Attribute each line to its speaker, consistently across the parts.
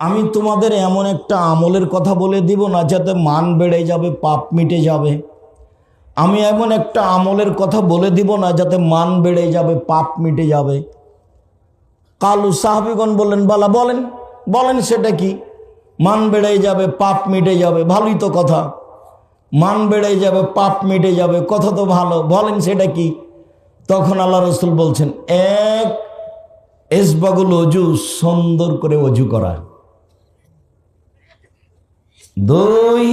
Speaker 1: আমি তোমাদের এমন একটা আমলের কথা বলে দিব না যাতে মান বেড়ে যাবে, পাপ মিটে যাবে। আমি এমন একটা আমলের কথা বলে দিব না যাতে মান বেড়ে যাবে, পাপ মিটে যাবে। কালু সাহাবীগণ বললেন, বালা বলেন বলেন সেটা কি? মান বেড়ে যাবে, পাপ মিটে যাবে, ভালোই তো কথা। মান বেড়ে যাবে, পাপ মিটে যাবে, কথা তো ভালো, বলেন সেটা কি? তখন আল্লাহ রসুল বলছেন, এক, ইসবাগুল অজু, সুন্দর করে অজু করা। দুই,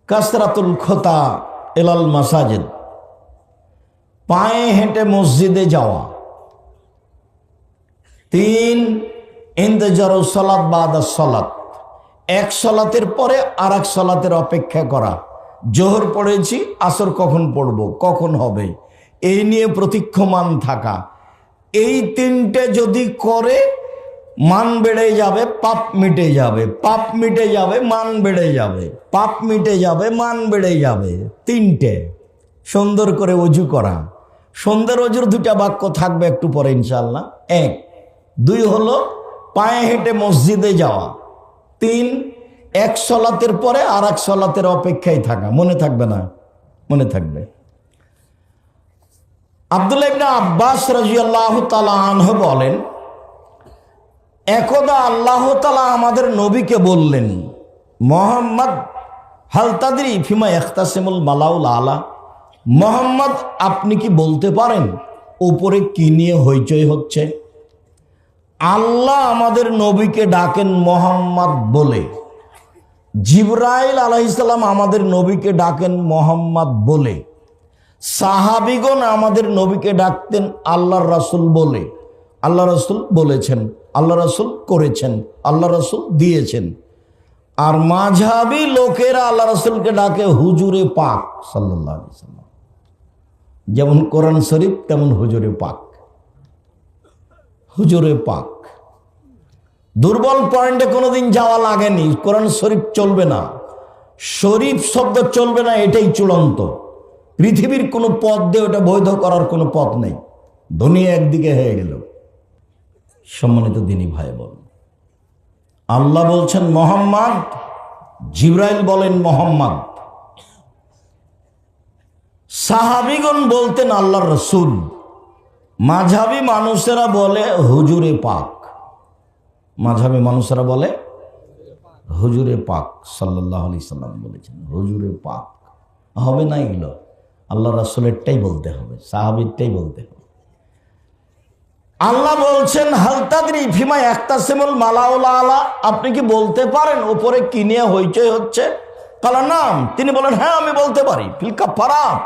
Speaker 1: কাসরাতুল খোতা এলাল মাসাজিদ, পায়ে হেঁটে মসজিদে যাওয়া। তিন, ইন্তজারু সালাত বাদা সালাত, এক সালাতের পরে আর এক সালাতের অপেক্ষা করা। জোহর পড়েছি, আসর কখন পড়ব, কখন হবে, এই নিয়ে প্রতীক্ষমান থাকা। এই তিনটে যদি করে মান বেড়ে যাবে, পাপ মিটে যাবে, পাপ মিটে যাবে, মান বেড়ে যাবে, পাপ মিটে যাবে, মান বেড়ে যাবে। তিনটে সুন্দর করে অজু করা। সুন্দর অজুর দুটা বাক্য থাকবে একটু পরে ইনশাআল্লাহ। এক, দুই হলো পায়ে হেঁটে মসজিদে যাওয়া। তিন, এক সালাতের পরে আর এক সালাতের অপেক্ষায় থাকা। মনে থাকবে না? মনে থাকবে। আব্দুল্লাহ ইবনে আব্বাস রাদিয়াল্লাহু তাআলা আনহু বলেন, একদা আল্লাহ তাআলা আমাদের নবীকে বললেন, মুহাম্মদ হাল তাদরি ফিমা ইখতাসিমুল মালাউল আলা, মুহাম্মদ আপনি কি বলতে পারেন উপরে কি নিয়ে হইচই হচ্ছে? আল্লাহ আমাদের নবীকে ডাকেন মুহাম্মদ বলে, জিবরাইল আলাইহিস সালাম আমাদের নবীকে ডাকেন মুহাম্মদ বলে, সাহাবীগণ আমাদের নবীকে ডাকতেন আল্লাহর রাসূল বলে। আল্লাহ রাসূল বলেছেন, আল্লাহ রাসূল করেছেন, আল্লাহ রাসূল দিয়েছেন। আর মাঝহাবি লোকেরা আল্লাহ রাসূলকে ডাকে হুজুরে পাক সাল্লাল্লাহু আলাইহি ওয়াসাল্লাম। যেমন কোরআন শরীফ তেমন হুজুরে পাক, হুজুরে পাক। দুর্বল পয়েন্টে কোনোদিন যাওয়া লাগেনি। কোরআন শরীফ চলবে না, শরীফ শব্দ চলবে না, এটাই চূড়ান্ত। পৃথিবীর কোনো পথ দিয়ে ওটা বৈধ করার কোনো পথ নেই। দুনিয়া একদিকে হয়ে গেল। সম্মানিত দিনী ভাই বোন, আল্লাহ বলছেন মুহাম্মদ, জিবরাইল বলেন মুহাম্মদ, সাহাবীগণ বলতেন আল্লাহর রাসূল, মাঝহাবি মানুষেরা বলে হুজুরে পাক। মাঝহাবি মানুষেরা বলে হুজুরে পাক সাল্লাল্লাহু আলাইহি সাল্লাম বলেছেন, হুজুরে পাক হবে না। এগুলো আল্লাহ রাসূলেরটাই বলতে হবে, সাহাবীরটাই বলতে হবে। আল্লাহ বলছেন হাল তাদরি ফিমা ইখতাসিমুল মালাউল আলা, আপনি কি বলতে পারেন উপরে কি নিয়ে হইচই হচ্ছে? কালা নাম, তিনি বলেন হ্যাঁ আমি বলতে পারি। ফিল কাফারাত,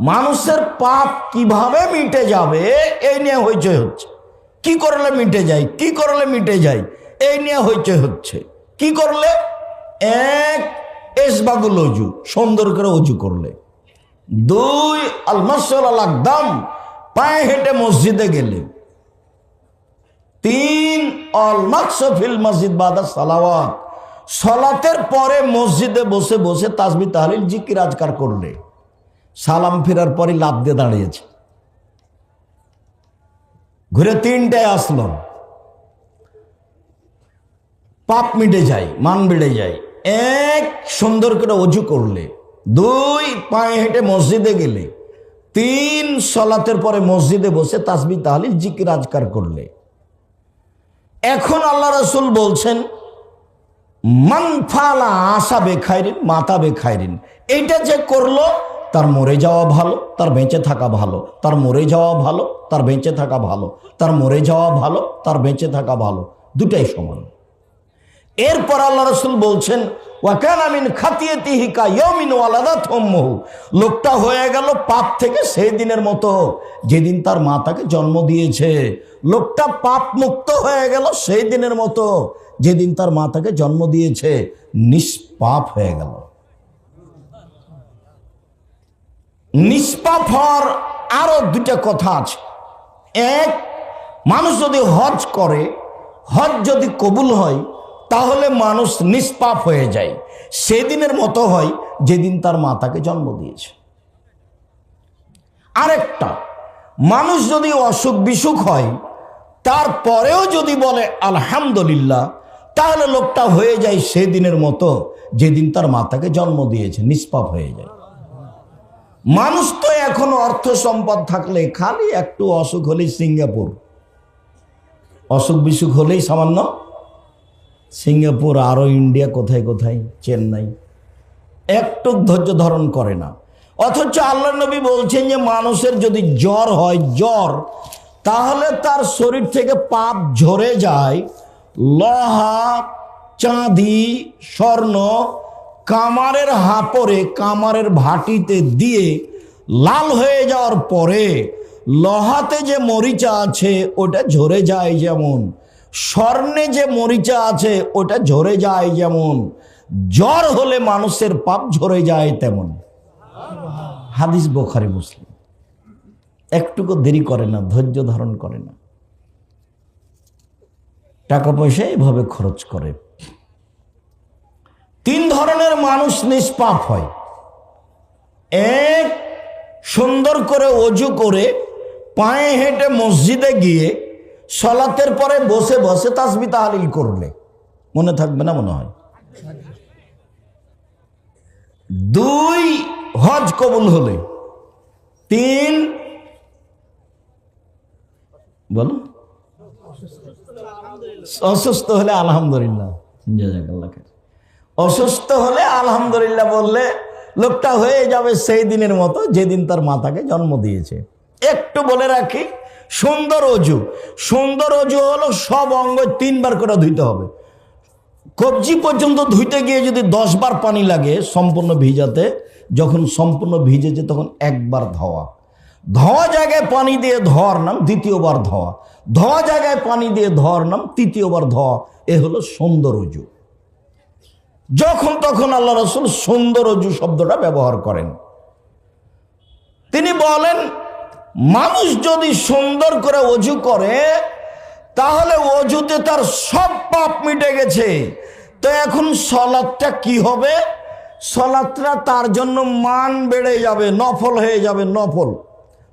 Speaker 1: মানুষের পাপ কিভাবে মিটে যাবে এই নিয়ে হইচই হচ্ছে। কি করলে মিটে যায়, কি করলে মিটে যায়, এই নিয়ে হইচই হচ্ছে। কি করলে? এক, ইসবাগুল অজু, সুন্দর করে অজু করলে। দুই, আল মাসল আল আকদাম, পায়ে হেঁটে মসজিদে গেলে। তিন, অল মাকসফিল মসজিদ বাদা সালাওয়াত, সালাতের পরে মসজিদে বসে বসে তাসবিহ তাহলিল জিকির আজকার করলে। সালাম ফেরার পরে লাফ দিয়ে দাঁড়িয়েছে, ঘুরে তিনটায় আসলো, পাপ মিটে যায়, মান বেড়ে যায়। এক, সুন্দর করে অজু করলে। দুই, পায়ে হেঁটে মসজিদে গেলে। তিন, সালাতের পরে মসজিদে বসে তাসবিহ তাহলিল জিকির আজকার করলে। এখন আল্লাহ রাসূল বলছেন মান ফালা আশা বেখাইরিন মাতা বেখাইরিন, এইটা যে করলো তার মরে যাওয়া ভালো, তার বেঁচে থাকা ভালো, তার মরে যাওয়া ভালো, তার বেঁচে থাকা ভালো, তার মরে যাওয়া ভালো, তার বেঁচে থাকা ভালো, দুটাই সমান। এরপর আল্লাহ রাসূল বলছেন ওয়া কানা মিন খাতিয়াতিহি কা ইয়াউমিন ওয়ালাদাত উম্মুহু, লোকটা হয়ে গেল পাপ থেকে সেই দিনের মতো যেদিন তার মা তাকে জন্ম দিয়েছে। লোকটা পাপ মুক্ত হয়ে গেল সেই দিনের মতো যেদিন তার মা তাকে জন্ম দিয়েছে, নিষ্পাপ হয়ে গেল। নিষ্পাপ হওয়ার আরো দুটা কথা আছে। এক, মানুষ যদি হজ করে, হজ যদি কবুল হয়, তাহলে মানুষ নিষ্পাপ হয়ে যায়, সেদিনের মতো হয় যেদিন তার মা তাকে জন্ম দিয়েছে। আরেকটা, মানুষ যদি অসুখ বিসুখ হয়, তারপরেও যদি বলে আলহামদুলিল্লাহ, তাহলে লোকটা হয়ে যায় সেদিনের মতো যেদিন তার মাতাকে জন্ম দিয়েছে, নিষ্পাপ হয়ে যায়। মানুষ তো এখন অর্থ সম্পদ থাকলে খালি একটু অসুখ হলেই সিঙ্গাপুর, অসুখ বিসুখ হলেই সামান্য সিঙ্গাপুর, আরো ইন্ডিয়া, কোথায় কোথায় চেন্নাই, একটু ধৈর্য ধারণ করে না। অথচ আল্লাহ নবী বলছেন যে মানুষের যদি জ্বর হয়, জ্বর, তাহলে তার শরীর থেকে পাপ ঝরে যায়। লোহা, চাঁদি, স্বর্ণ কামারের হাপড়ে, কামারের ভাটিতে দিয়ে লাল হয়ে যাওয়ার পরে লোহাতে যে মরিচা আছে ওটা ঝরে যায় যেমন, স্বর্ণে যে মরিচা আছে ওটা ঝরে যায় যেমন, জ্বর হলে মানুষের পাপ ঝরে যায় তেমন। হাদিস বুখারী মুসলিম। একটুকু দেরি করে না, ধৈর্য ধারণ করে না, টাকা পয়সা এভাবে খরচ করে। 3 ধরনের মানুষ নিষ্পাপ হয়। এক, সুন্দর করে ওযু করে পায়ে হেঁটে মসজিদে গিয়ে সালাতের পরে বসে বসে তাসবিহ তাহলিল করলে। মনে থাকবে না মনে হয়। 2, হজ কবুল হলে। 3, বলো, অসুস্থ হলে আলহামদুলিল্লাহ, জাযাকাল্লাহ খাইর। অসুস্থ হলে আলহামদুলিল্লাহ বললে লোকটা হয়ে যাবে সেই দিনের মতো যেদিন তার মাতাকে জন্ম দিয়েছে। একটু বলে রাখি, সুন্দর অজু, সুন্দর অজু হলো সব অঙ্গ 3 বার করে ধুইতে হবে। কবজি পর্যন্ত ধুইতে গিয়ে যদি 10 বার পানি লাগে সম্পূর্ণ ভিজাতে, যখন সম্পূর্ণ ভিজেছে তখন 1 বার ধোয়া। ধোয়া জায়গায় পানি দিয়ে ধোয়ার নাম দ্বিতীয়বার ধোয়া, ধোয়া জায়গায় পানি দিয়ে ধোয়ার নাম তৃতীয়বার ধোয়া। এ হলো সুন্দর অজু। যখন তখন আল্লাহ রাসূল সুন্দর অজু শব্দটা ব্যবহার করেন। তিনি বলেন, মানুষ যদি সুন্দর করে অজু করে তাহলে অজুতে তার সব পাপ মিটে গেছে। তো এখন সালাতটা কি হবে? সালাতটা তার জন্য মান বেড়ে যাবে, নফল হয়ে যাবে। নফল,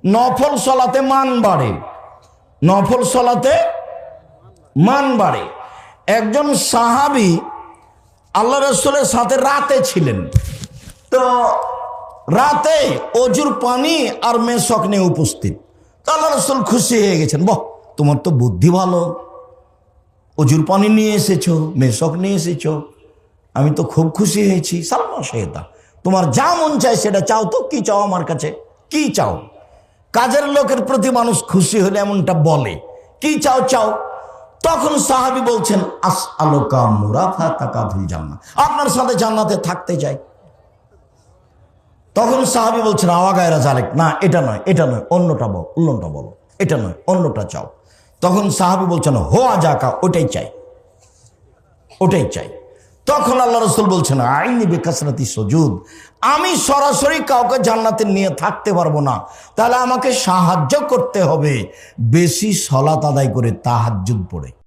Speaker 1: নফল সালাতে মান বাড়ে, নফল সালাতে মান বাড়ে। একজন সাহাবী আল্লাহ রাসূলের সাথে রাতে ছিলেন, তো রাতে অজুর পানি আর মেশক নিয়ে উপস্থিত। তো আল্লাহ রাসূল খুশি হয়ে গেছেন, বাহ, তোমার তো বুদ্ধি ভালো, অজুর পানি নিয়ে এসেছো, মেশক নিয়ে এসেছো, আমি তো খুব খুশি হয়েছি। সালমা শেহদা, তোমার যা মন চায় সেটা চাও। তো কি চাও আমার কাছে, কি চাও? কাজের লোকের প্রতি মানুষ খুশি হলে এমনটা বলে, কি চাও চাও। তখন সাহাবী বলছেন, আসআলুকা মুরাফাতাকা ফিল জান্নাহ, আপনার সাথে জান্নাতে থাকতে চাই। তখন সাহাবী বলছেন, আওয়া গায়রা জালেক, না এটা নয়, এটা নয়, অন্যটা বল, অন্যটা বলো, এটা নয়, অন্যটা চাও। তখন সাহাবী বলছেন, হোয়া যাকা, ওটাই চাই, ওটাই চাই। তখন আল্লাহ রাসূল বলছেন, আইনি বিকাসরাতি সুজুদ, আমি সরাসরি কাউকে জান্নাতে নিয়ে থাকতে পারবো না, তাহলে আমাকে সাহায্য করতে হবে বেশি সালাত আদায় করে, তাহাজ্জুদ পড়ে।